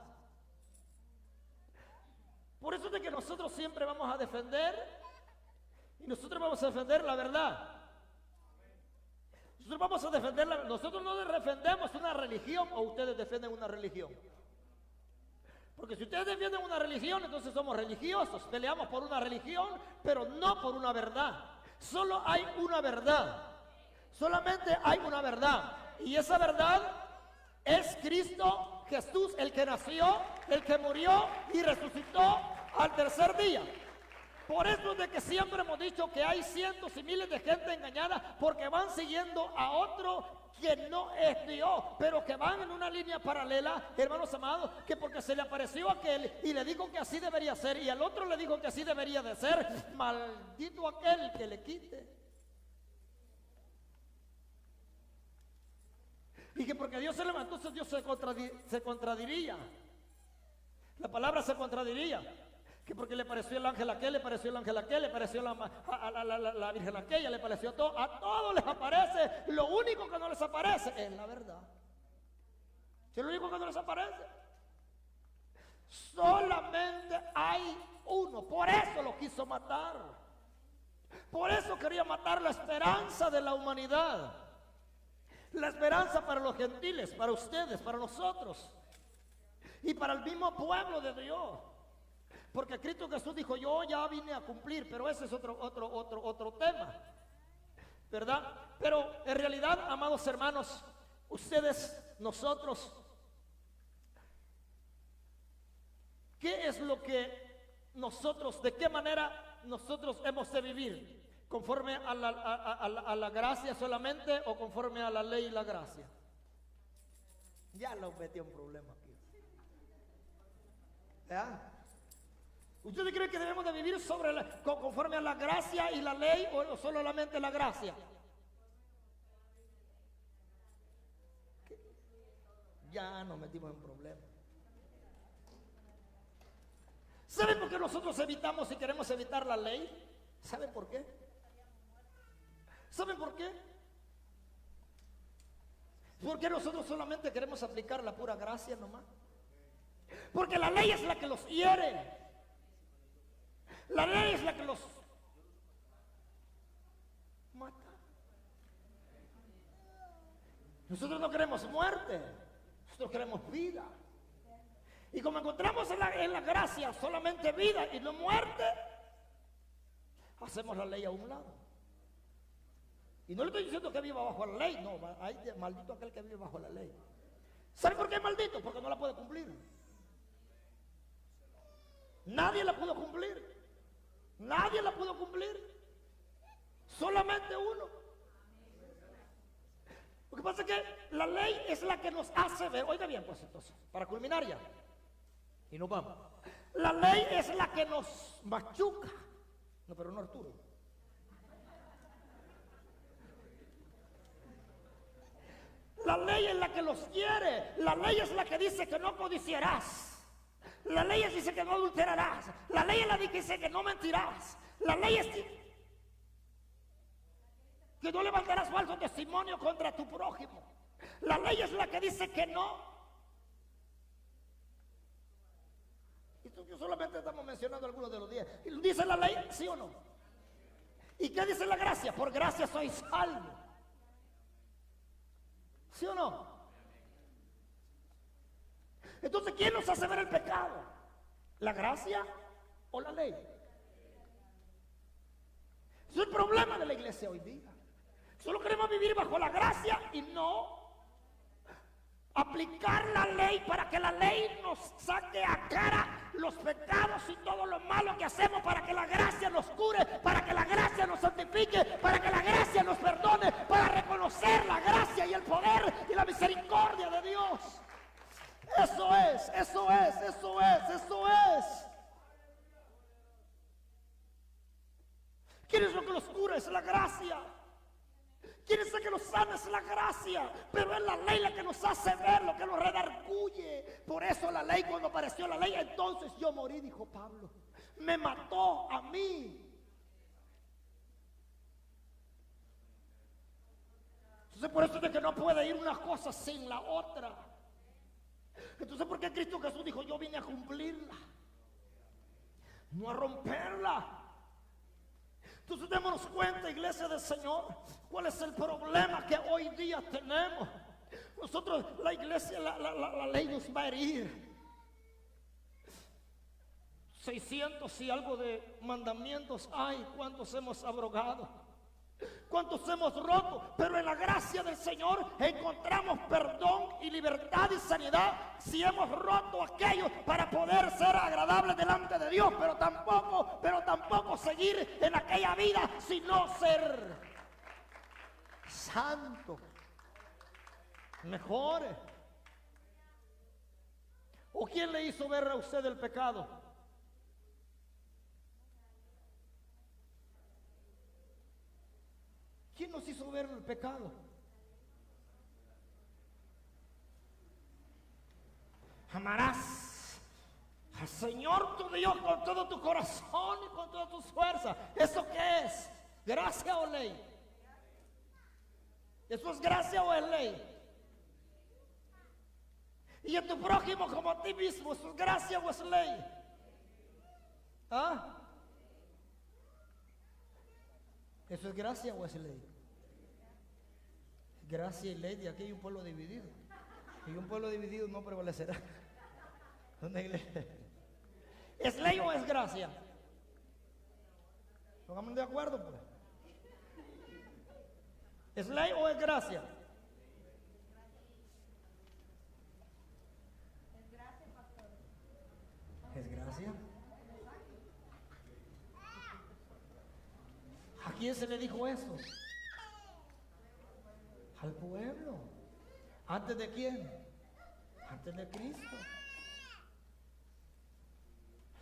Por eso es de que nosotros siempre vamos a defender, y nosotros vamos a defender la verdad. Nosotros vamos a defender nosotros no defendemos una religión, o ustedes defienden una religión. Porque si ustedes defienden una religión, entonces somos religiosos, peleamos por una religión, pero no por una verdad. Solo hay una verdad, solamente hay una verdad, y esa verdad es Cristo Jesús, el que nació, el que murió y resucitó al tercer día. Por eso es de que siempre hemos dicho que hay cientos y miles de gente engañada, porque van siguiendo a otro que no es Dios, pero que van en una línea paralela, hermanos amados, que porque se le apareció a aquel y le dijo que así debería ser, y al otro le dijo que así debería de ser, maldito aquel que le quite. Y que porque Dios se levantó, entonces Dios se contradiría. La palabra se contradiría. Que porque le pareció el ángel aquel, le pareció el ángel aquel, le pareció la virgen aquella, le pareció todo. A todos les aparece. Lo único que no les aparece es la verdad. Es lo único que no les aparece. Solamente hay uno. Por eso lo quiso matar. Por eso quería matar la esperanza de la humanidad. La esperanza para los gentiles, para ustedes, para nosotros. Y para el mismo pueblo de Dios. Porque Cristo Jesús dijo, yo ya vine a cumplir, pero ese es otro tema, ¿verdad? Pero en realidad, amados hermanos, ustedes, nosotros, ¿qué es lo que nosotros, de qué manera nosotros hemos de vivir? ¿Conforme a la gracia solamente o conforme a la ley y la gracia? Ya lo metí en problema aquí. ¿Ya? ¿Ustedes creen que debemos de vivir conforme a la gracia y la ley o solamente la gracia? ¿Qué? Ya nos metimos en problemas. ¿Saben por qué nosotros evitamos y queremos evitar la ley? ¿Saben por qué? ¿Saben por qué? Porque nosotros solamente queremos aplicar la pura gracia nomás. Porque la ley es la que los hiere. La ley es la que los mata. Nosotros no queremos muerte, nosotros queremos vida. Y como encontramos en la gracia solamente vida y no muerte, hacemos la ley a un lado. Y no le estoy diciendo que viva bajo la ley, no, hay maldito aquel que vive bajo la ley. ¿Sabe por qué es maldito? Porque no la puede cumplir. Nadie la pudo cumplir. Nadie la pudo cumplir. Solamente uno. Lo que pasa es que la ley es la que nos hace ver. Oiga bien, pues entonces, para culminar ya. Y nos vamos. La ley es la que nos machuca. No, pero no Arturo. La ley es la que los quiere. La ley es la que dice que no codiciarás. La ley dice que no adulterarás. La ley es la que dice que no mentirás. La ley es que no levantarás falso testimonio contra tu prójimo. La ley es la que dice que no. Yo solamente estamos mencionando algunos de los días. ¿Dice la ley? ¿Sí o no? ¿Y qué dice la gracia? Por gracia sois salvos. ¿Sí o no? Entonces, ¿quién nos hace ver el pecado? ¿La gracia o la ley? Ese es el problema de la iglesia hoy día. Solo queremos vivir bajo la gracia y no aplicar la ley para que la ley nos saque a cara los pecados y todo lo malo que hacemos para que la gracia nos cure, para que la gracia nos santifique, para que la gracia nos perdone, para reconocer la gracia y el poder y la misericordia de Dios. Eso es, eso es, eso es, eso es. ¿Quién es lo que los cura? Es la gracia. ¿Quién es el que nos sana? Es la gracia. Pero es la ley la que nos hace ver, lo que nos redarguye. Por eso la ley, cuando apareció la ley, entonces yo morí, dijo Pablo. Me mató a mí. Entonces por eso es de que no puede ir una cosa sin la otra. Entonces ¿por qué Cristo Jesús dijo, yo vine a cumplirla, no a romperla? Entonces démonos cuenta, iglesia del Señor, cuál es el problema que hoy día tenemos. Nosotros, la iglesia, la ley nos va a herir. 600 y algo de mandamientos hay. ¿Cuántos hemos abrogado? ¿Cuántos hemos roto? Pero en la gracia del Señor encontramos perdón y libertad y sanidad si hemos roto aquello para poder ser agradables delante de Dios, pero tampoco seguir en aquella vida, sino ser santo, mejores. ¿O quién le hizo ver a usted el pecado? ¿Quién nos hizo ver el pecado? Amarás al Señor tu Dios con todo tu corazón y con todas tus fuerzas. ¿Eso qué es? ¿Gracia o ley? ¿Eso es gracia o es ley? Y a tu prójimo como a ti mismo, ¿eso es gracia o es ley? ¿Ah? ¿Eso es gracia o es ley? Gracia y ley, de aquí hay un pueblo dividido. Y un pueblo dividido no prevalecerá. Una iglesia. ¿Es ley o es gracia? Pongámonos de acuerdo, pues. ¿Es ley o es gracia? Es gracia, pastor. ¿Es gracia? ¿A quién se le dijo eso? Al pueblo. ¿Antes de quién? Antes de Cristo.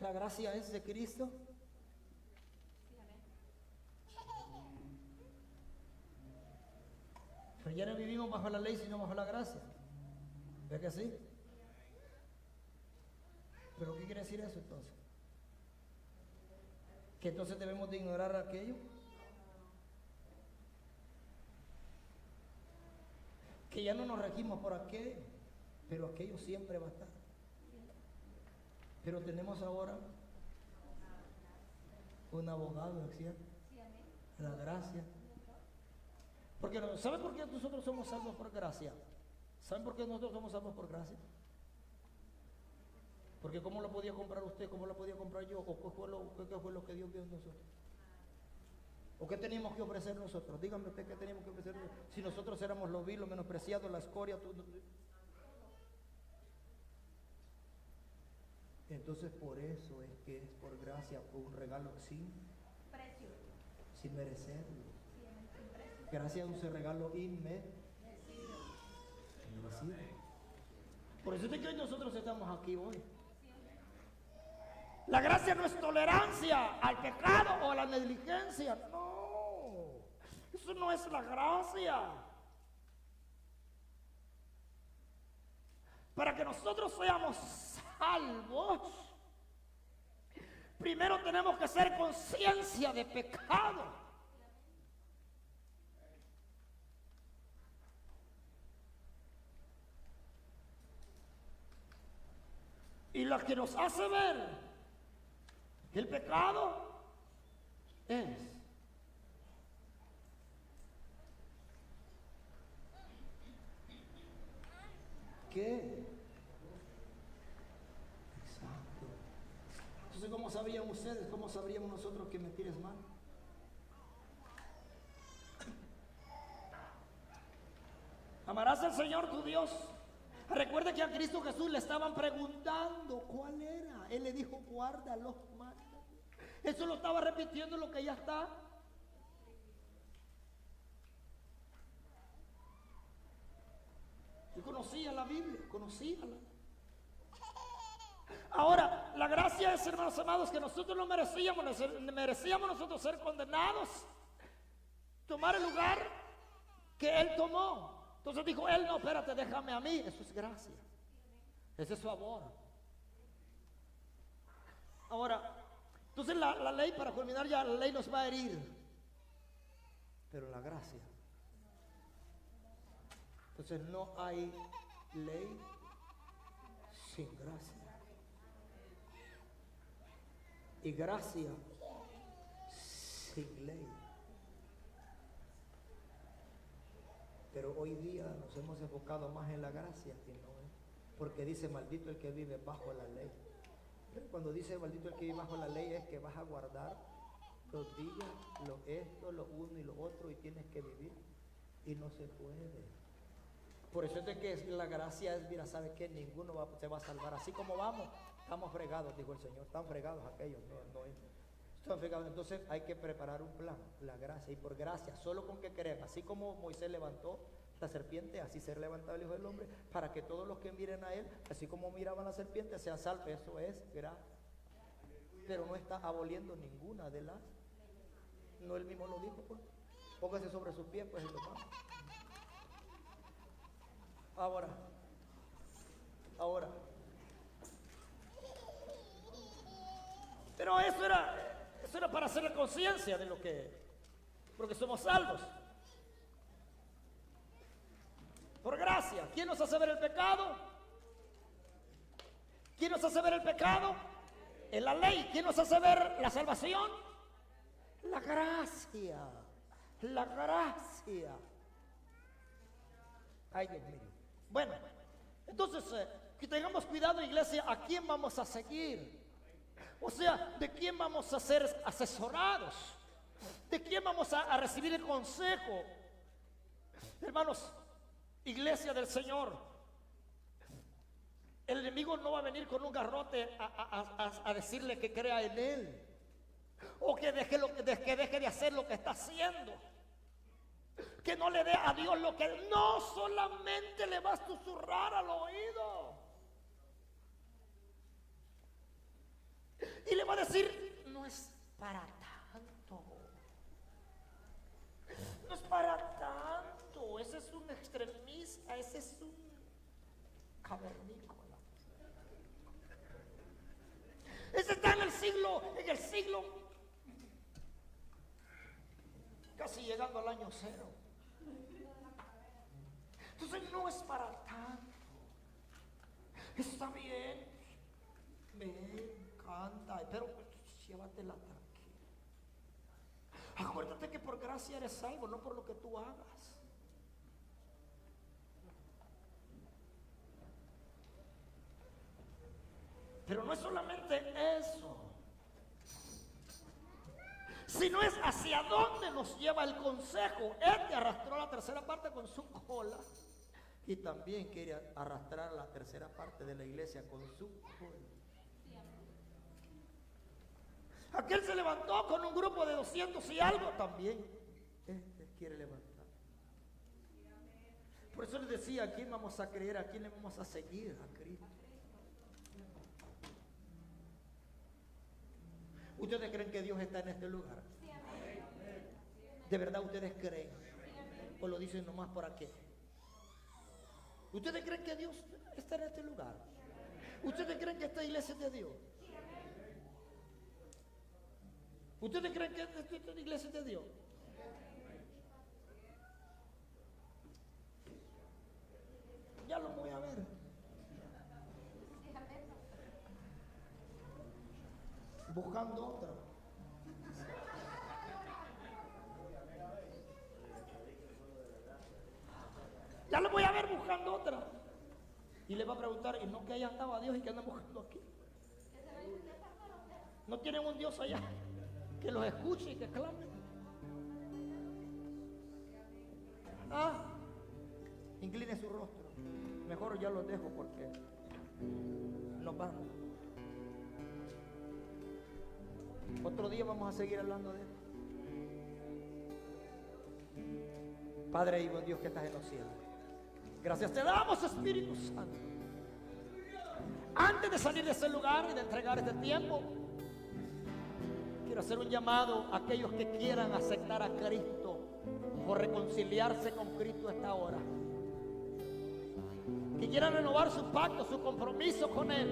¿La gracia es de Cristo? Pero ya no vivimos bajo la ley, sino bajo la gracia. ¿Ve que sí? ¿Pero qué quiere decir eso entonces? ¿Que entonces debemos de ignorar aquello? Que ya no nos regimos por aquello, pero aquello siempre va a estar. Pero tenemos ahora un abogado, ¿no es cierto? La gracia. Porque ¿saben por qué nosotros somos salvos por gracia? ¿Saben por qué nosotros somos salvos por gracia? Porque ¿cómo lo podía comprar usted? ¿Cómo lo podía comprar yo? ¿O qué fue lo que Dios vio en nosotros? ¿O qué teníamos que ofrecer nosotros? Díganme usted qué teníamos que ofrecer si nosotros éramos los vilos, menospreciados, la escoria. Entonces por eso es que es por gracia, por un regalo sin Precio. sin merecerlo. Sin precio. Gracia es un regalo inmerecido. Por eso es que hoy nosotros estamos aquí hoy. La gracia no es tolerancia al pecado o a la negligencia. No, eso no es la gracia. Para que nosotros seamos salvos, primero tenemos que hacer conciencia de pecado. Y lo que nos hace ver el pecado es que exacto. Entonces, ¿cómo sabrían ustedes? ¿Cómo sabríamos nosotros que mentir es malo? Amarás al Señor tu Dios Recuerda que a Cristo Jesús le estaban preguntando cuál era. Él le dijo, guarda los mandamientos. Eso lo estaba repitiendo lo que ya está. Yo conocía la Biblia, conocíala. Ahora, la gracia es, hermanos amados, que nosotros no merecíamos nosotros ser condenados, tomar el lugar que Él tomó. Entonces dijo Él, no, espérate, déjame a mí. Eso es gracia, ese es favor. Ahora, entonces la ley, para culminar ya, la ley nos va a herir, pero la gracia, entonces no hay ley sin gracia. Y gracia sin ley. Pero hoy día nos hemos enfocado más en la gracia que no, porque dice maldito el que vive bajo la ley. Pero cuando dice maldito el que vive bajo la ley es que vas a guardar los días, lo esto, lo uno y lo otro, y tienes que vivir, y no se puede. Por eso es de que la gracia es, mira, ¿sabe qué? Ninguno se va a salvar. Así como vamos, estamos fregados, dijo el Señor. Están fregados aquellos, no están fregados. Entonces hay que preparar un plan, la gracia. Y por gracia, solo con que crean, así como Moisés levantó la serpiente, así se levantaba el Hijo del Hombre, para que todos los que miren a Él, así como miraban la serpiente, sean salvos. Eso es gracia. Pero no está aboliendo ninguna de las. No, Él mismo lo dijo, pues. Póngase sobre sus pies, pues, y lo vamos. Ahora. Pero eso era para hacer la conciencia de lo que, porque somos salvos. Por gracia. ¿Quién nos hace ver el pecado? ¿Quién nos hace ver el pecado? En la ley. ¿Quién nos hace ver la salvación? La gracia. La gracia. Ay, Dios mío. Bueno, entonces, que tengamos cuidado, iglesia, ¿a quién vamos a seguir? O sea, ¿de quién vamos a ser asesorados? ¿De quién vamos a recibir el consejo? Hermanos, iglesia del Señor, el enemigo no va a venir con un garrote a decirle que crea en Él, o que deje de hacer lo que está haciendo, que no le dé a Dios lo que Él, no solamente le va a susurrar al oído y le va a decir, no es para tanto, no es para tanto, ese es un extremista, ese es un cavernícola, ese está en el siglo casi llegando al año 0. Entonces no es para tanto. Está bien, ven, canta, pero llévatela tranquila. Acuérdate que por gracia eres salvo, no por lo que tú hagas. Pero no es solamente eso, sino es hacia dónde nos lleva el consejo. Él te arrastró a la tercera parte con su cola, y también quiere arrastrar a la tercera parte de la iglesia con su cola. Aquel se levantó con un grupo de 200 y algo, también este quiere levantar. Por eso les decía, ¿a quién vamos a creer? ¿A quién le vamos a seguir? A Cristo. ¿Ustedes creen que Dios está en este lugar? ¿De verdad ustedes creen? ¿O lo dicen nomás por aquí? ¿Ustedes creen que Dios está en este lugar? ¿Ustedes creen que esta iglesia es de Dios? ¿Ustedes creen que esta iglesia es de Dios? Ya lo voy a ver. Buscando otra. Ya lo voy a ver buscando otra. Y le va a preguntar, ¿y no que allá estaba Dios y que andan buscando aquí? ¿No tienen un Dios allá que los escuche y que clame? Incline su rostro. Mejor ya los dejo porque nos vamos. Otro día vamos a seguir hablando de esto. Padre y buen Dios que estás en los cielos, gracias te damos, Espíritu Santo. Antes de salir de ese lugar y de entregar este tiempo, quiero hacer un llamado a aquellos que quieran aceptar a Cristo o reconciliarse con Cristo a esta hora, que quieran renovar su pacto, su compromiso con Él.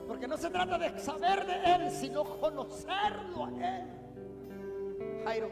Porque no se trata de saber de Él, sino conocerlo a Él. Jairo,